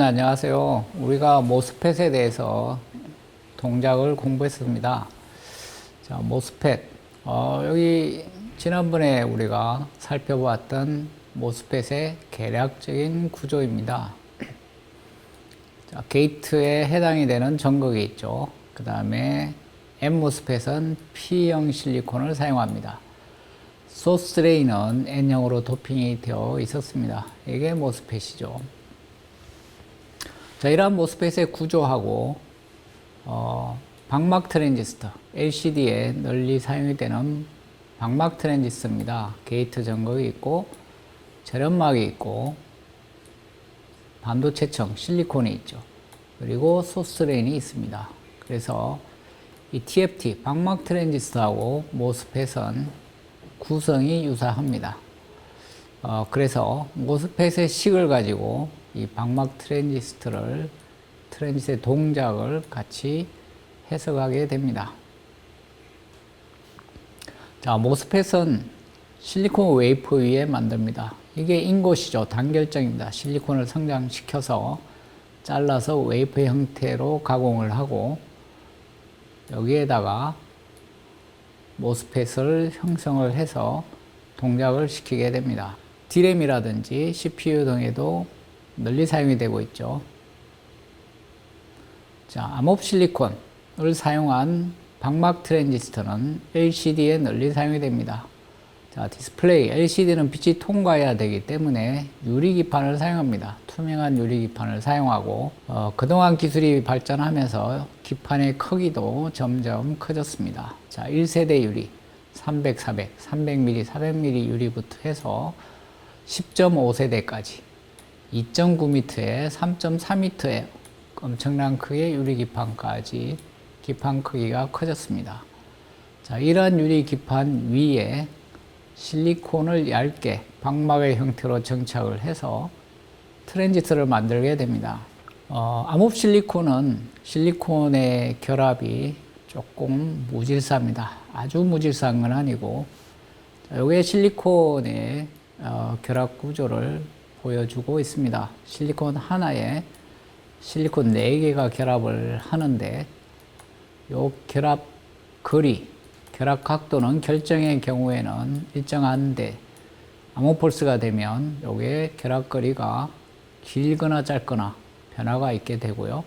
안녕하세요. 우리가 모스펫에 대해서 동작을 공부했습니다. 자, 모스펫. 여기 지난번에 우리가 살펴보았던 모스펫의 개략적인 구조입니다. 자, 게이트에 해당이 되는 전극이 있죠. 그 다음에 N모스펫은 P형 실리콘을 사용합니다. 소스 드레인은 N형으로 도핑이 되어 있었습니다. 이게 모스펫이죠. 자, 이러한 모스펫의 구조하고 방막 트랜지스터, LCD에 널리 사용이 되는 방막 트랜지스터입니다. 게이트 전극이 있고 절연막이 있고 반도체청 실리콘이 있죠. 그리고 소스 드레인이 있습니다. 그래서 이 TFT 방막 트랜지스터하고 모스펫은 구성이 유사합니다. 그래서 모스펫의 식을 가지고 이 방막 트랜지스터의 동작을 같이 해석하게 됩니다. 자, 모스펫은 실리콘 웨이퍼 위에 만듭니다. 이게 인곳이죠. 단결정입니다. 실리콘을 성장시켜서 잘라서 웨이퍼 형태로 가공을 하고 여기에다가 모스펫을 형성을 해서 동작을 시키게 됩니다. D램이라든지 CPU 등에도 널리 사용이 되고 있죠. 자, 암호흡 실리콘을 사용한 방막 트랜지스터는 LCD에 널리 사용이 됩니다. 자, 디스플레이, LCD는 빛이 통과해야 되기 때문에 유리기판을 사용합니다. 투명한 유리기판을 사용하고 그동안 기술이 발전하면서 기판의 크기도 점점 커졌습니다. 자, 1세대 유리, 300, 400, 300mm, 400mm 유리부터 해서 10.5세대까지 2.9m에 3.4m의 엄청난 크기의 유리기판까지 기판 크기가 커졌습니다. 자, 이러한 유리기판 위에 실리콘을 얇게 방막의 형태로 정착을 해서 트랜지스터를 만들게 됩니다. 암호흡 실리콘은 실리콘의 결합이 조금 무질서합니다. 아주 무질서한 건 아니고, 이게 실리콘의 결합 구조를 보여주고 있습니다. 실리콘 하나에 실리콘 4개가 결합을 하는데 요 결합 거리, 결합 각도는 결정의 경우에는 일정한데 아모폴스가 되면 요게 결합 거리가 길거나 짧거나 변화가 있게 되고요.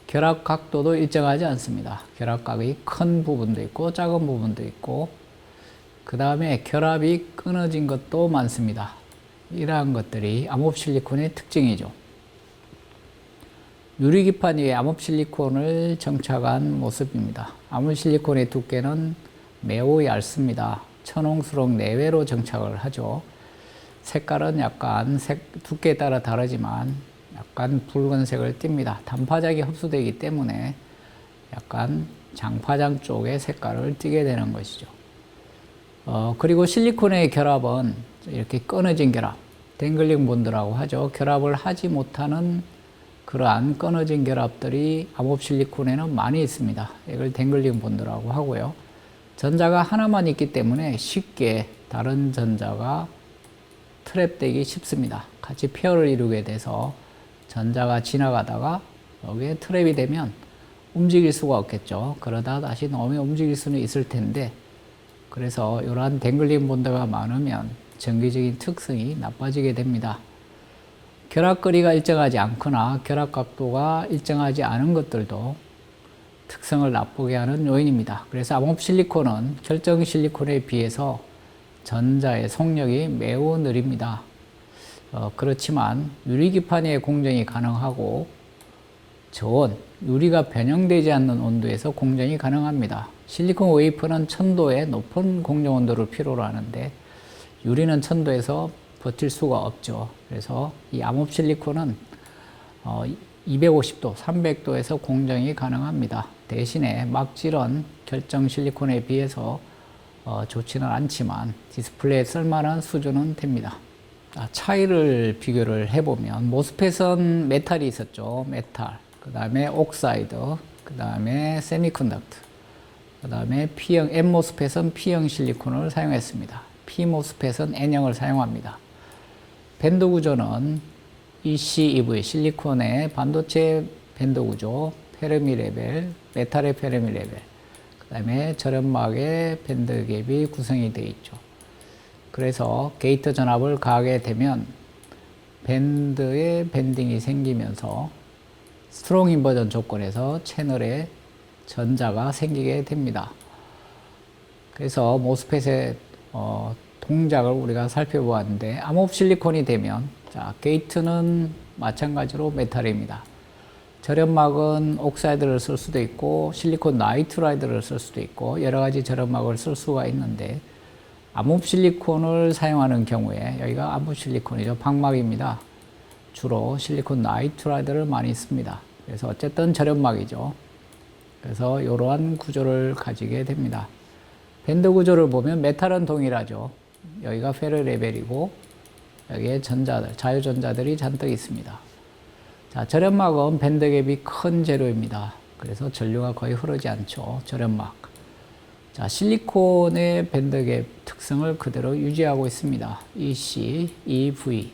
결합 각도도 일정하지 않습니다. 결합각이 큰 부분도 있고 작은 부분도 있고 그 다음에 결합이 끊어진 것도 많습니다. 이러한 것들이 암호흡 실리콘의 특징이죠. 유리기판 위에 암호흡 실리콘을 정착한 모습입니다. 암호흡 실리콘의 두께는 매우 얇습니다. 천홍수록 내외로 정착을 하죠. 색깔은 약간 두께에 따라 다르지만 약간 붉은색을 띱니다. 단파장이 흡수되기 때문에 약간 장파장 쪽의 색깔을 띠게 되는 것이죠. 그리고 실리콘의 결합은 이렇게 끊어진 결합, 댕글링 본드라고 하죠. 결합을 하지 못하는 그러한 끊어진 결합들이 암호흡 실리콘에는 많이 있습니다. 이걸 댕글링 본드라고 하고요. 전자가 하나만 있기 때문에 쉽게 다른 전자가 트랩되기 쉽습니다. 같이 페어를 이루게 돼서 전자가 지나가다가 여기에 트랩이 되면 움직일 수가 없겠죠. 그러다 다시 놈이 움직일 수는 있을 텐데 그래서 이러한 댕글링 본드가 많으면 전기적인 특성이 나빠지게 됩니다. 결합거리가 일정하지 않거나 결합각도가 일정하지 않은 것들도 특성을 나쁘게 하는 요인입니다. 그래서 암호흡 실리콘은 결정 실리콘에 비해서 전자의 속력이 매우 느립니다. 그렇지만 유리기판의 공정이 가능하고 저온, 유리가 변형되지 않는 온도에서 공정이 가능합니다. 실리콘 웨이퍼는 1000도의 높은 공정 온도를 필요로 하는데 유리는 1000도에서 버틸 수가 없죠. 그래서 이 암호흡 실리콘은 250도, 300도에서 공정이 가능합니다. 대신에 막질은 결정 실리콘에 비해서 좋지는 않지만 디스플레이에 쓸만한 수준은 됩니다. 차이를 비교를 해보면 모스펫은 메탈이 있었죠. 메탈, 그 다음에 옥사이드, 그 다음에 세미컨덕터, 그 다음에 P형, N모스펫은 P형 실리콘을 사용했습니다. P모스펫은 N형을 사용합니다. 밴드 구조는 EC, EV, 실리콘의 반도체 밴드 구조, 페르미 레벨, 메탈의 페르미 레벨, 그 다음에 저렴막의 밴드 갭이 구성이 되어 있죠. 그래서 게이트 전압을 가하게 되면 밴드에 밴딩이 생기면서 스트롱 인버전 조건에서 채널에 전자가 생기게 됩니다. 그래서 모스펫의 동작을 우리가 살펴보았는데, 암호흡 실리콘이 되면, 자, 게이트는 마찬가지로 메탈입니다. 저렴막은 옥사이드를 쓸 수도 있고 실리콘 나이트라이드를 쓸 수도 있고 여러 가지 저렴막을 쓸 수가 있는데, 암호흡 실리콘을 사용하는 경우에, 여기가 암호흡 실리콘이죠. 방막입니다. 주로 실리콘 나이트라이드를 많이 씁니다. 그래서 어쨌든 저렴막이죠. 그래서 이러한 구조를 가지게 됩니다. 밴드 구조를 보면 메탈은 동일하죠. 여기가 페르 레벨이고 여기에 전자들, 자유전자들이 잔뜩 있습니다. 자, 저렴막은 밴드 갭이 큰 재료입니다. 그래서 전류가 거의 흐르지 않죠. 저렴막. 자, 실리콘의 밴드 갭 특성을 그대로 유지하고 있습니다. EC, EV.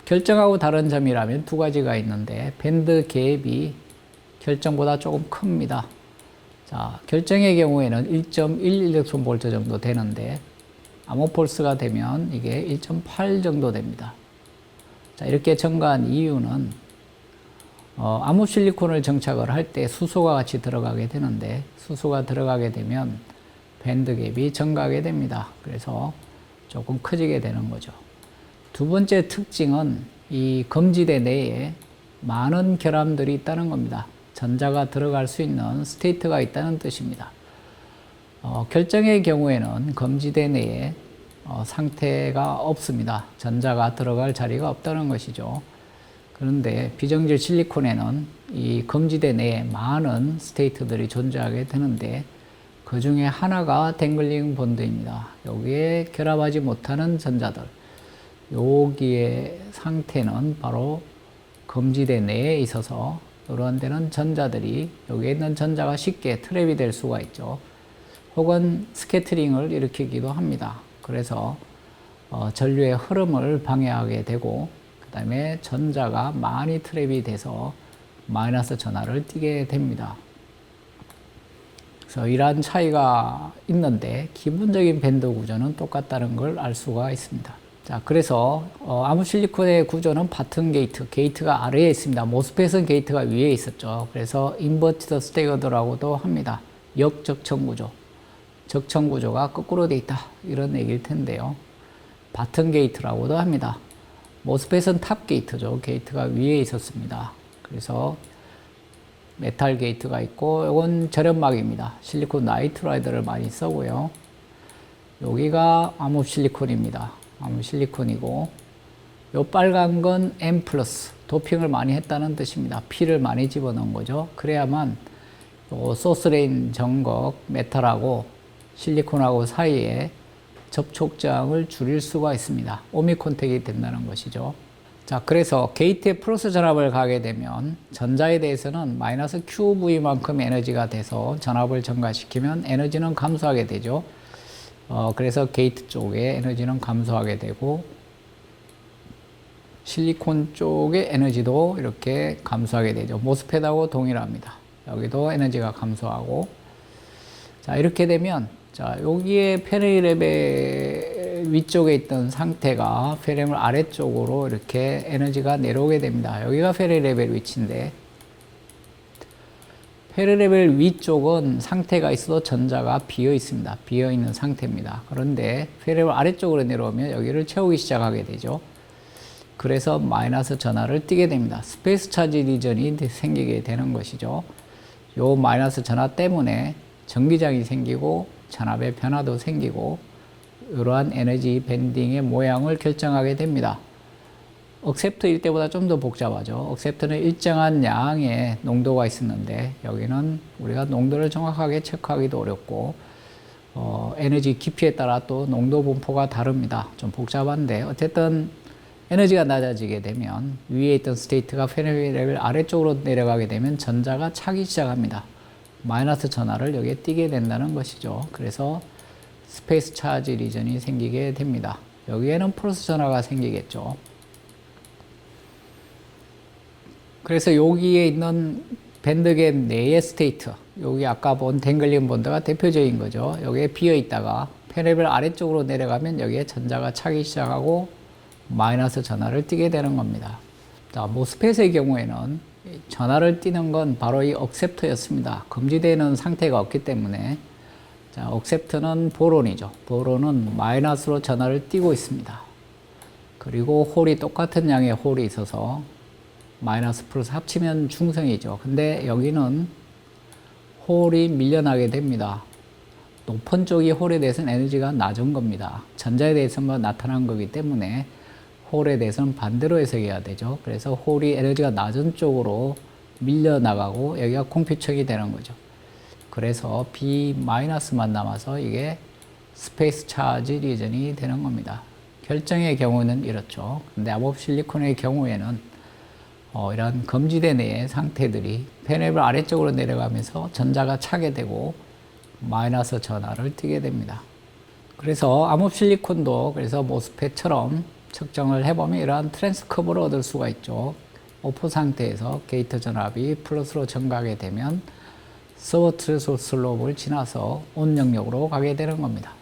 결정하고 다른 점이라면 두 가지가 있는데, 밴드 갭이 결정보다 조금 큽니다. 자, 결정의 경우에는 1.1 일렉트론볼트 정도 되는데, 아모폴스가 되면 이게 1.8 정도 됩니다. 자, 이렇게 증가한 이유는 암호 실리콘을 정착을 할 때 수소가 같이 들어가게 되는데, 수소가 들어가게 되면 밴드 갭이 증가하게 됩니다. 그래서 조금 커지게 되는 거죠. 두 번째 특징은 이 검지대 내에 많은 결함들이 있다는 겁니다. 전자가 들어갈 수 있는 스테이트가 있다는 뜻입니다. 결정의 경우에는 검지대 내에 상태가 없습니다. 전자가 들어갈 자리가 없다는 것이죠. 그런데 비정질 실리콘에는 이 검지대 내에 많은 스테이트들이 존재하게 되는데, 그 중에 하나가 댕글링 본드입니다. 여기에 결합하지 못하는 전자들, 여기의 상태는 바로 검지대 내에 있어서 이런 데는 전자들이, 여기에 있는 전자가 쉽게 트랩이 될 수가 있죠. 혹은 스캐터링을 일으키기도 합니다. 그래서 전류의 흐름을 방해하게 되고, 그 다음에 전자가 많이 트랩이 돼서 마이너스 전하를 띠게 됩니다. 그래서 이러한 차이가 있는데 기본적인 밴드 구조는 똑같다는 걸 알 수가 있습니다. 자, 그래서 암호 실리콘의 구조는 바튼 게이트, 게이트가 아래에 있습니다. 모스펫은 게이트가 위에 있었죠. 그래서 인버티드 스태거드라고도 합니다. 역적청 구조, 적청 구조가 거꾸로 돼 있다, 이런 얘기일 텐데요. 바튼 게이트라고도 합니다. 모스펫은 탑 게이트죠. 게이트가 위에 있었습니다. 그래서 메탈 게이트가 있고, 이건 저렴막입니다. 실리콘 나이트라이드를 많이 쓰고요. 여기가 암호 실리콘입니다. 암호 실리콘이고, 요 빨간 건 M+, 도핑을 많이 했다는 뜻입니다. P를 많이 집어넣은 거죠. 그래야만 요 소스레인 정극 메탈하고 실리콘하고 사이에 접촉장을 줄일 수가 있습니다. 오미콘택이 된다는 것이죠. 자, 그래서 게이트에 플러스 전압을 가게 되면 전자에 대해서는 마이너스 QV만큼 에너지가 돼서 전압을 증가시키면 에너지는 감소하게 되죠. 그래서 게이트 쪽에 에너지는 감소하게 되고, 실리콘 쪽의 에너지도 이렇게 감소하게 되죠. 모스펫하고 동일합니다. 여기도 에너지가 감소하고. 자, 이렇게 되면, 자, 여기에 페르미 레벨 위쪽에 있던 상태가 페르미 아래쪽으로 이렇게 에너지가 내려오게 됩니다. 여기가 페르미 레벨 위치인데, 페르미 레벨 위쪽은 상태가 있어도 전자가 비어 있습니다. 비어 있는 상태입니다. 그런데 페르미 레벨 아래쪽으로 내려오면 여기를 채우기 시작하게 되죠. 그래서 마이너스 전하를 띠게 됩니다. 스페이스 차지 리전이 생기게 되는 것이죠. 요 마이너스 전하 때문에 전기장이 생기고 전압의 변화도 생기고 이러한 에너지 밴딩의 모양을 결정하게 됩니다. 억셉트일 때보다 좀 더 복잡하죠. 억셉트는 일정한 양의 농도가 있었는데, 여기는 우리가 농도를 정확하게 체크하기도 어렵고, 에너지 깊이에 따라 또 농도 분포가 다릅니다. 좀 복잡한데, 어쨌든 에너지가 낮아지게 되면 위에 있던 스테이트가 페르미 레벨 아래쪽으로 내려가게 되면 전자가 차기 시작합니다. 마이너스 전하를 여기에 띠게 된다는 것이죠. 그래서 스페이스 차지 리전이 생기게 됩니다. 여기에는 플러스 전하가 생기겠죠. 그래서 여기에 있는 밴드갭 내의 스테이트, 여기 아까 본 댕글링 본드가 대표적인 거죠. 여기에 비어 있다가 페네벨 아래쪽으로 내려가면 여기에 전자가 차기 시작하고 마이너스 전하를 띠게 되는 겁니다. 자, 모스펫의 경우에는 전하를 띠는 건 바로 이 억셉터였습니다. 금지되는 상태가 없기 때문에. 자, 억셉트는 보론이죠. 보론은 마이너스로 전하를 띠고 있습니다. 그리고 홀이 똑같은 양의 홀이 있어서 마이너스 플러스 합치면 중성이죠. 근데 여기는 홀이 밀려나게 됩니다. 높은 쪽이 홀에 대해서는 에너지가 낮은 겁니다. 전자에 대해서만 나타난 거기 때문에 홀에 대해서는 반대로 해석해야 되죠. 그래서 홀이 에너지가 낮은 쪽으로 밀려나가고 여기가 공피청이 되는 거죠. 그래서 B-만 남아서 이게 스페이스 차지 리전이 되는 겁니다. 결정의 경우는 이렇죠. 근데 암호흡 실리콘의 경우에는 이런 검지대 내의 상태들이 페네벨 아래쪽으로 내려가면서 전자가 차게 되고 마이너스 전하를 띠게 됩니다. 그래서 암호흡 실리콘도 그래서 모스펫처럼 측정을 해보면 이러한 트랜스 커브를 얻을 수가 있죠. 오프 상태에서 게이트 전압이 플러스로 증가하게 되면 서버 트레솔 슬롭을 지나서 온 영역으로 가게 되는 겁니다.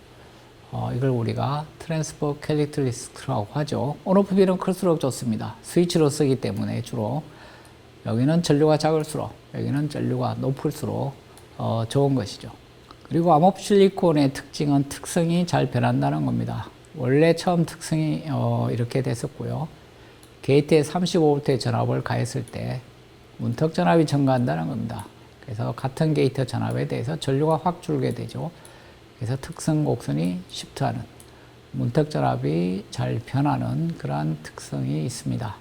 이걸 우리가 트랜스퍼 캐릭터리스트라고 하죠. 온오프 비는 클수록 좋습니다. 스위치로 쓰기 때문에 주로 여기는 전류가 작을수록 여기는 전류가 높을수록 좋은 것이죠. 그리고 암호흡 실리콘의 특징은 특성이 잘 변한다는 겁니다. 원래 처음 특성이 이렇게 됐었고요. 게이트에 35V의 전압을 가했을 때 문턱 전압이 증가한다는 겁니다. 그래서 같은 게이트 전압에 대해서 전류가 확 줄게 되죠. 그래서 특성 곡선이 시프트하는 문턱 전압이 잘 변하는 그러한 특성이 있습니다.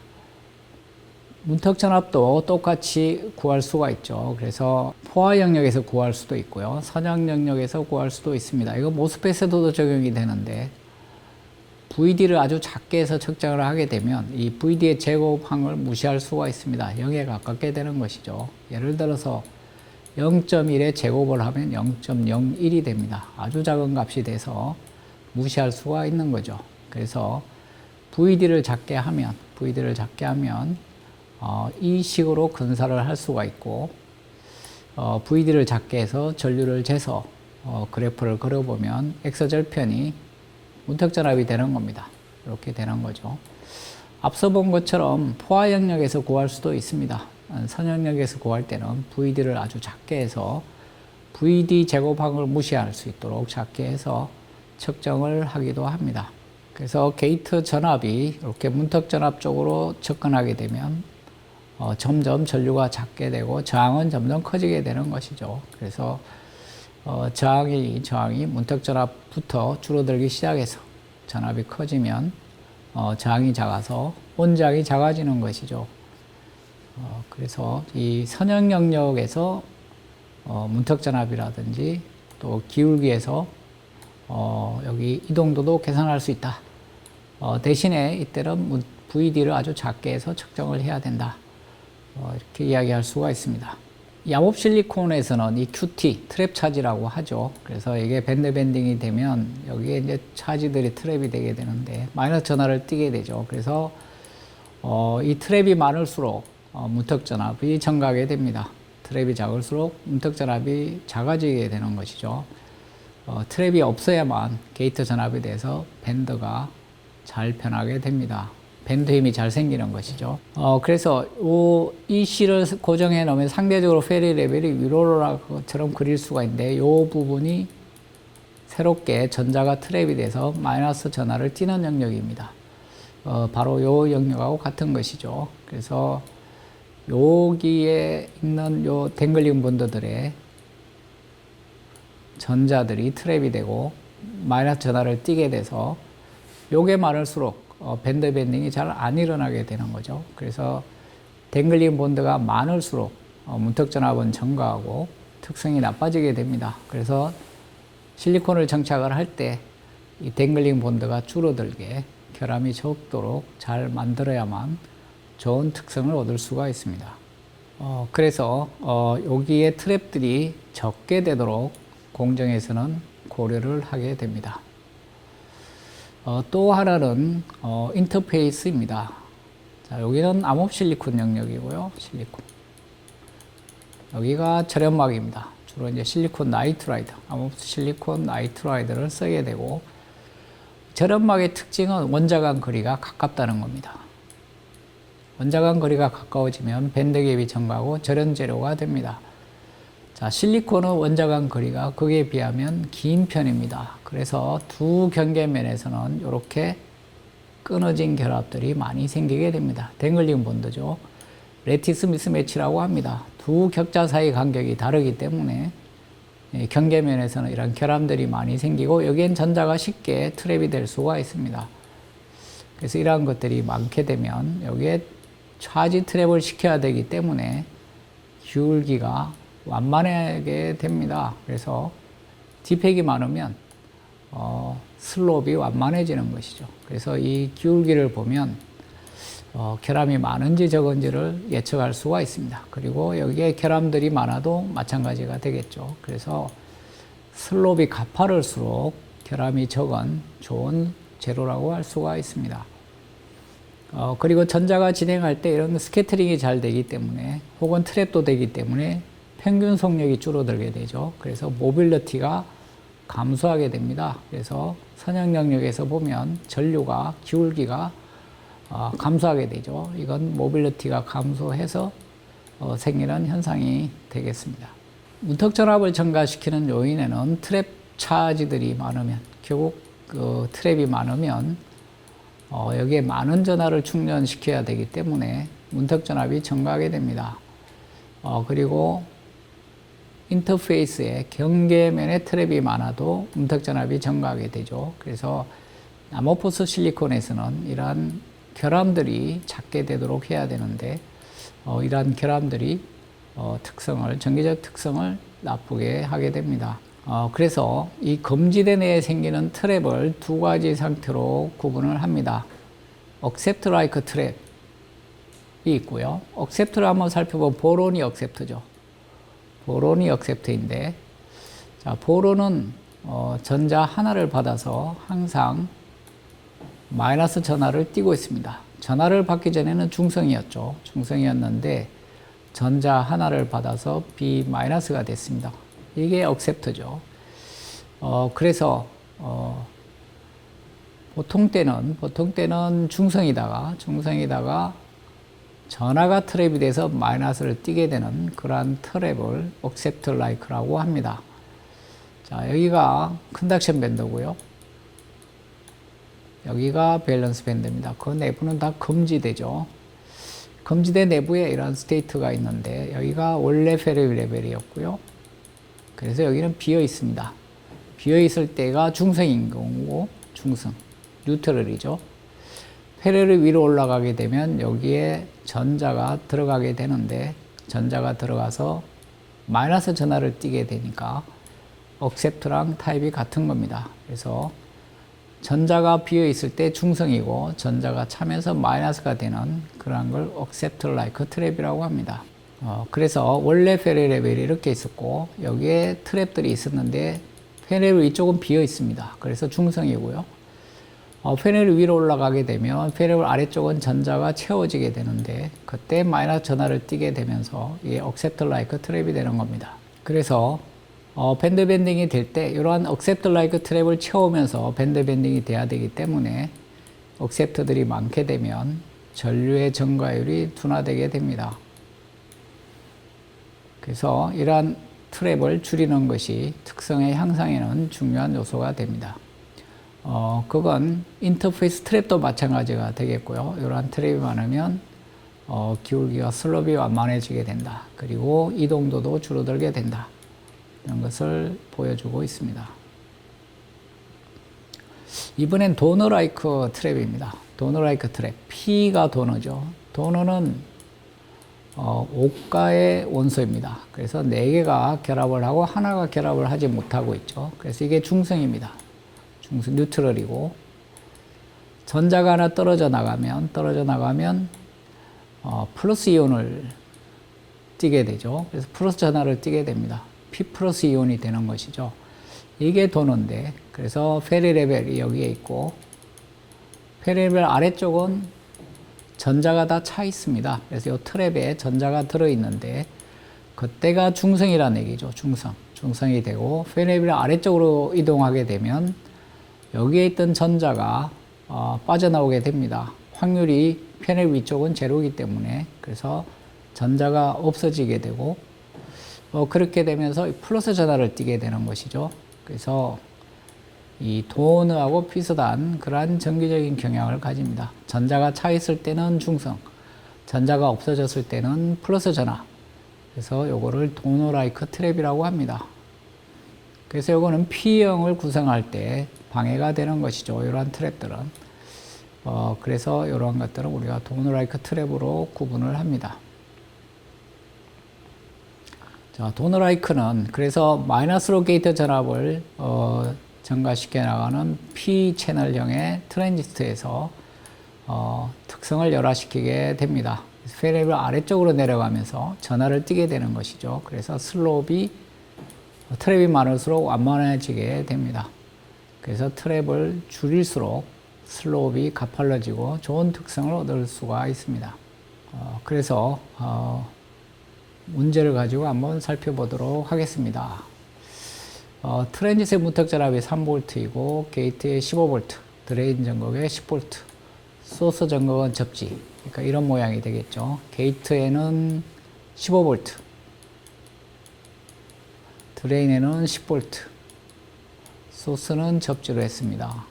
문턱 전압도 똑같이 구할 수가 있죠. 그래서 포화 영역에서 구할 수도 있고요. 선형 영역에서 구할 수도 있습니다. 이거 모스펫에도 적용이 되는데 VD를 아주 작게 해서 측정을 하게 되면 이 VD의 제곱항을 무시할 수가 있습니다. 0에 가깝게 되는 것이죠. 예를 들어서 0.1의 제곱을 하면 0.01이 됩니다. 아주 작은 값이 돼서 무시할 수가 있는 거죠. 그래서 VD를 작게 하면 이 식으로 근사를 할 수가 있고 VD를 작게 해서 전류를 재서 그래프를 그려보면 X절편이 문턱전압이 되는 겁니다. 이렇게 되는 거죠. 앞서 본 것처럼 포화 영역에서 구할 수도 있습니다. 선영역에서 구할 때는 VD를 아주 작게 해서 VD 제곱항을 무시할 수 있도록 작게 해서 측정을 하기도 합니다. 그래서 게이트 전압이 이렇게 문턱 전압 쪽으로 접근하게 되면 점점 전류가 작게 되고 저항은 점점 커지게 되는 것이죠. 그래서 저항이 문턱 전압부터 줄어들기 시작해서 전압이 커지면 저항이 작아서 온저항이 작아지는 것이죠. 그래서 이 선형 영역에서 문턱 전압이라든지 또 기울기에서 여기 이동도도 계산할 수 있다. 대신에 이때는 VD를 아주 작게 해서 측정을 해야 된다. 이렇게 이야기할 수가 있습니다. 암호흡 실리콘에서는 이 QT, 트랩 차지라고 하죠. 그래서 이게 밴드 밴딩이 되면 여기에 이제 차지들이 트랩이 되게 되는데 마이너스 전하를 띠게 되죠. 그래서 이 트랩이 많을수록 문턱 전압이 증가하게 됩니다. 트랩이 작을수록 문턱 전압이 작아지게 되는 것이죠. 트랩이 없어야만 게이트 전압에 대해서 밴드가 잘 변하게 됩니다. 밴드 힘이 잘 생기는 것이죠. 그래서 이 C를 고정해 놓으면 상대적으로 페리 레벨이 위로라처럼 그릴 수가 있는데 이 부분이 새롭게 전자가 트랩이 돼서 마이너스 전하를 띠는 영역입니다. 바로 이 영역하고 같은 것이죠. 그래서 여기에 있는 요 댕글링 본드들의 전자들이 트랩이 되고 마이너스 전하를 띠게 돼서 요게 많을수록 밴드 밴딩이 잘 안 일어나게 되는 거죠. 그래서 댕글링 본드가 많을수록 문턱 전압은 증가하고 특성이 나빠지게 됩니다. 그래서 실리콘을 장착을 할 때 이 댕글링 본드가 줄어들게 결함이 적도록 잘 만들어야만 좋은 특성을 얻을 수가 있습니다. 그래서 여기에 트랩들이 적게 되도록 공정에서는 고려를 하게 됩니다. 또 하나는 인터페이스입니다. 자, 여기는 암호실리콘 영역이고요. 실리콘. 여기가 절연막입니다. 주로 이제 실리콘 나이트라이드, 암호실리콘 나이트라이드를 쓰게 되고, 절연막의 특징은 원자 간 거리가 가깝다는 겁니다. 원자 간 거리가 가까워지면 밴드갭이 증가하고 절연재료가 됩니다. 자, 실리콘은 원자 간 거리가 거기에 비하면 긴 편입니다. 그래서 두 경계면에서는 이렇게 끊어진 결합들이 많이 생기게 됩니다. 댕글링 본드죠. 레티스 미스매치라고 합니다. 두 격자 사이 간격이 다르기 때문에 경계면에서는 이런 결함들이 많이 생기고, 여기엔 전자가 쉽게 트랩이 될 수가 있습니다. 그래서 이러한 것들이 많게 되면 여기에 차지 트랩을 시켜야 되기 때문에 기울기가 완만하게 됩니다. 그래서 디펙이 많으면 슬롭이 완만해지는 것이죠. 그래서 이 기울기를 보면 결함이 많은지 적은지를 예측할 수가 있습니다. 그리고 여기에 결함들이 많아도 마찬가지가 되겠죠. 그래서 슬롭이 가파를수록 결함이 적은 좋은 재료라고 할 수가 있습니다. 그리고 전자가 진행할 때 이런 스캐터링이 잘 되기 때문에, 혹은 트랩도 되기 때문에 평균 속력이 줄어들게 되죠. 그래서 모빌리티가 감소하게 됩니다. 그래서 선형 영역에서 보면 전류가 기울기가 감소하게 되죠. 이건 모빌리티가 감소해서 생기는 현상이 되겠습니다. 문턱전압을 증가시키는 요인에는 트랩 차지들이 많으면, 결국 그 트랩이 많으면 여기에 많은 전하를 충전시켜야 되기 때문에 문턱전압이 증가하게 됩니다. 그리고 인터페이스에 경계면에 트랩이 많아도 문턱전압이 증가하게 되죠. 그래서 아모포스 실리콘에서는 이러한 결함들이 작게 되도록 해야 되는데, 이러한 결함들이 전기적 특성을 나쁘게 하게 됩니다. 그래서 이 검지대 내에 생기는 트랩을 두 가지 상태로 구분을 합니다. 억셉트 라이크 트랩이 있고요. 억셉트를 한번 살펴보면 보론이 억셉트죠. 보론이 억셉트인데, 자, 보론은 전자 하나를 받아서 항상 마이너스 전하를 띠고 있습니다. 전하를 받기 전에는 중성이었죠. 중성이었는데 전자 하나를 받아서 B 마이너스가 됐습니다. 이게 억셉트죠. 그래서 보통 때는 중성이다가 전하가 트랩이 돼서 마이너스를 띠게 되는 그러한 트랩을 억셉트 라이크라고 합니다. 자, 여기가 컨덕션 밴드고요. 여기가 밸런스 밴드입니다. 그 내부는 다 검지대죠. 검지대 내부에 이런 스테이트가 있는데, 여기가 원래 페레비 레벨이었고요. 그래서 여기는 비어 있습니다. 비어 있을 때가 중성인 거고, 중성, 뉴트럴이죠. 페레를 위로 올라가게 되면 여기에 전자가 들어가게 되는데, 전자가 들어가서 마이너스 전하를 띠게 되니까 억셉트랑 타입이 같은 겁니다. 그래서 전자가 비어 있을 때 중성이고, 전자가 차면서 마이너스가 되는 그런 걸 억셉트 라이크 트랩이라고 합니다. 그래서 원래 페레 레벨이 이렇게 있었고, 여기에 트랩들이 있었는데 페레 이쪽은 비어 있습니다. 그래서 중성이고요. 페레를 위로 올라가게 되면 페레 아래쪽은 전자가 채워지게 되는데, 그때 마이너스 전하를 띠게 되면서 이게 억셉트 라이크 트랩이 되는 겁니다. 그래서 밴드 밴딩이 될 때 이러한 억셉트 라이크 트랩을 채우면서 밴드 밴딩이 돼야 되기 때문에 억셉트들이 많게 되면 전류의 증가율이 둔화되게 됩니다. 그래서 이러한 트랩을 줄이는 것이 특성의 향상에는 중요한 요소가 됩니다. 그건 인터페이스 트랩도 마찬가지가 되겠고요. 이러한 트랩이 많으면 기울기와 슬롭이 완만해지게 된다. 그리고 이동도도 줄어들게 된다. 이런 것을 보여주고 있습니다. 이번엔 도너라이크 트랩입니다. 도너라이크 트랩. P가 도너죠. 도너는 오가의 원소입니다. 그래서 4개가 결합을 하고 하나가 결합을 하지 못하고 있죠. 그래서 이게 중성입니다. 중성 뉴트럴이고, 전자가 하나 떨어져 나가면 플러스 이온을 띠게 되죠. 그래서 플러스 전하를 띠게 됩니다. P 플러스 이온이 되는 것이죠. 이게 도너인데, 그래서 페리 레벨이 여기에 있고, 페리미럴 아래쪽은 전자가 다 차 있습니다. 그래서 이 트랩에 전자가 들어있는데 그때가 중성이라는 얘기죠. 중성이 되고 페리미럴 아래쪽으로 이동하게 되면 여기에 있던 전자가 빠져나오게 됩니다. 확률이 페리미럴 위쪽은 제로이기 때문에 그래서 전자가 없어지게 되고 그렇게 되면서 플러스 전하를 띠게 되는 것이죠. 그래서 이 도너하고 비슷한 그러한 정기적인 경향을 가집니다. 전자가 차 있을 때는 중성, 전자가 없어졌을 때는 플러스 전하. 그래서 요거를 도너-라이크 트랩이라고 합니다. 그래서 요거는 P형을 구성할 때 방해가 되는 것이죠. 이러한 트랩들은. 그래서 이러한 것들은 우리가 도너-라이크 트랩으로 구분을 합니다. 자, 도너-라이크는 그래서 마이너스로 게이트 전압을 증가시켜 나가는 P 채널형의 트랜지스터에서 특성을 열화시키게 됩니다. 페리미럴 아래쪽으로 내려가면서 전하를 띠게 되는 것이죠. 그래서 슬롭이 트랩이 많을수록 완만해지게 됩니다. 그래서 트랩을 줄일수록 슬롭이 가팔라지고 좋은 특성을 얻을 수가 있습니다. 그래서 문제를 가지고 한번 살펴보도록 하겠습니다. 트랜지스의 무턱 전압이 3V이고 게이트에 15V, 드레인 전극에 10V, 소스 전극은 접지. 그러니까 이런 모양이 되겠죠. 게이트에는 15V, 드레인에는 10V, 소스는 접지로 했습니다.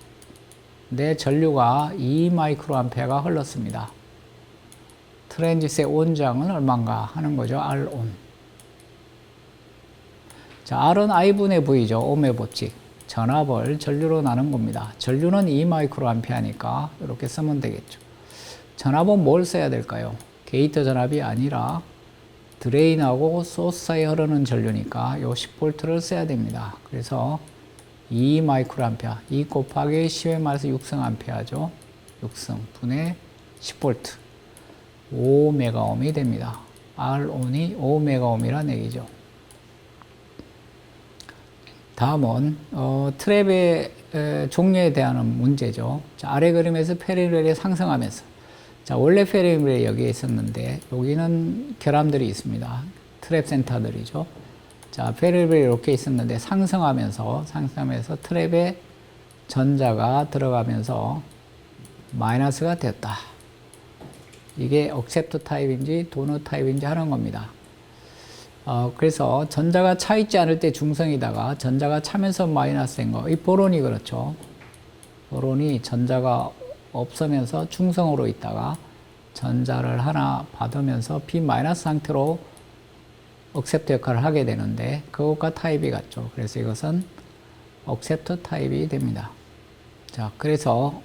내 전류가 2 마이크로암페어가 흘렀습니다. 트랜지스의 온장은 얼마인가 하는 거죠. R온. 자, R은 I분의 V죠. ohm의 법칙. 전압을 전류로 나눈 겁니다. 전류는 2 마이크로암페어니까 이렇게 쓰면 되겠죠. 전압은 뭘 써야 될까요? 게이트 전압이 아니라 드레인하고 소스 사이에 흐르는 전류니까 요 10V를 써야 됩니다. 그래서 2 마이크로암페어, 2 곱하기 10에 말해서 6승 암페어죠. 6승 분의 10V. 5메가옴이 됩니다. R온이 5메가옴이라는 얘기죠. 다음은 트랩의 종류에 대한 문제죠. 자, 아래 그림에서 페리미럴이 상승하면서 자, 원래 페리미럴이 여기에 있었는데 여기는 결함들이 있습니다. 트랩 센터들이죠. 자, 페리미럴이 이렇게 있었는데 상승하면서 트랩에 전자가 들어가면서 마이너스가 되었다. 이게 억셉트 타입인지 도너 타입인지 하는 겁니다. 그래서 전자가 차 있지 않을 때 중성이다가 전자가 차면서 마이너스 된 거. 이 보론이 그렇죠. 보론이 전자가 없으면서 중성으로 있다가 전자를 하나 받으면서 B 마이너스 상태로 억셉트 역할을 하게 되는데 그것과 타입이 같죠. 그래서 이것은 억셉트 타입이 됩니다. 자, 그래서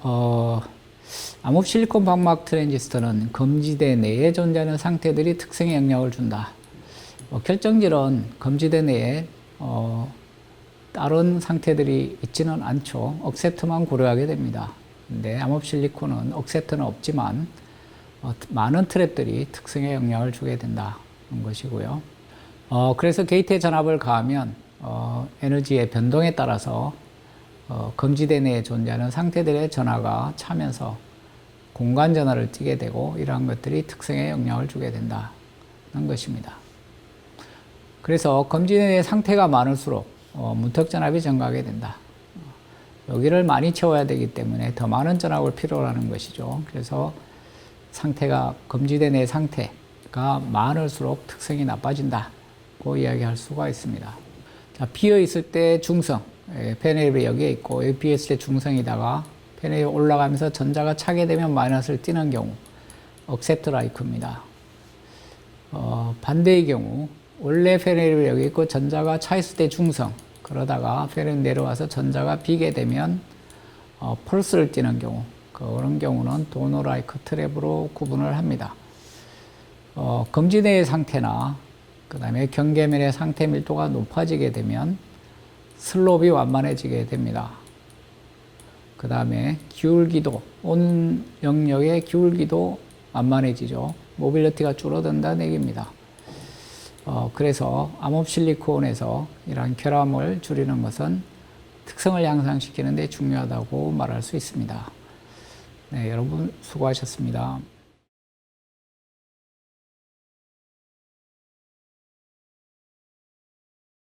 암흑 실리콘 방막 트랜지스터는 검지대 내에 존재하는 상태들이 특성에 영향을 준다. 결정질은 검지대 내에 다른 상태들이 있지는 않죠. 억셉트만 고려하게 됩니다. 근데 암흑 실리콘은 억셉트는 없지만 많은 트랩들이 특성에 영향을 주게 된다는 것이고요. 그래서 게이트의 전압을 가하면 에너지의 변동에 따라서 검지대 내에 존재하는 상태들의 전하가 차면서 공간 전하를 띠게 되고 이러한 것들이 특성에 영향을 주게 된다는 것입니다. 그래서 검지대 내의 상태가 많을수록 무턱 전압이 증가하게 된다. 여기를 많이 채워야 되기 때문에 더 많은 전압을 필요로 하는 것이죠. 그래서 검지대 내의 상태가 많을수록 특성이 나빠진다고 이야기할 수가 있습니다. 자, 비어 있을 때 중성, 페네일이 여기에 있고 여기 비어 있을 때 중성이다가 페네일이 올라가면서 전자가 차게 되면 마이너스를 띠는 경우 억셉트 라이크입니다. 반대의 경우 원래 페네일이 여기 있고 전자가 차 있을 때 중성, 그러다가 페네일 내려와서 전자가 비게 되면 펄스를 띠는 경우, 그런 경우는 도너 라이크 트랩으로 구분을 합니다. 검지대의 상태나 그 다음에 경계면의 상태 밀도가 높아지게 되면 슬롭이 완만해지게 됩니다. 그 다음에 기울기도, 온 영역의 기울기도 완만해지죠. 모빌리티가 줄어든다는 얘기입니다. 그래서 암흑 실리콘에서 이러한 결함을 줄이는 것은 특성을 향상시키는 데 중요하다고 말할 수 있습니다. 네, 여러분 수고하셨습니다.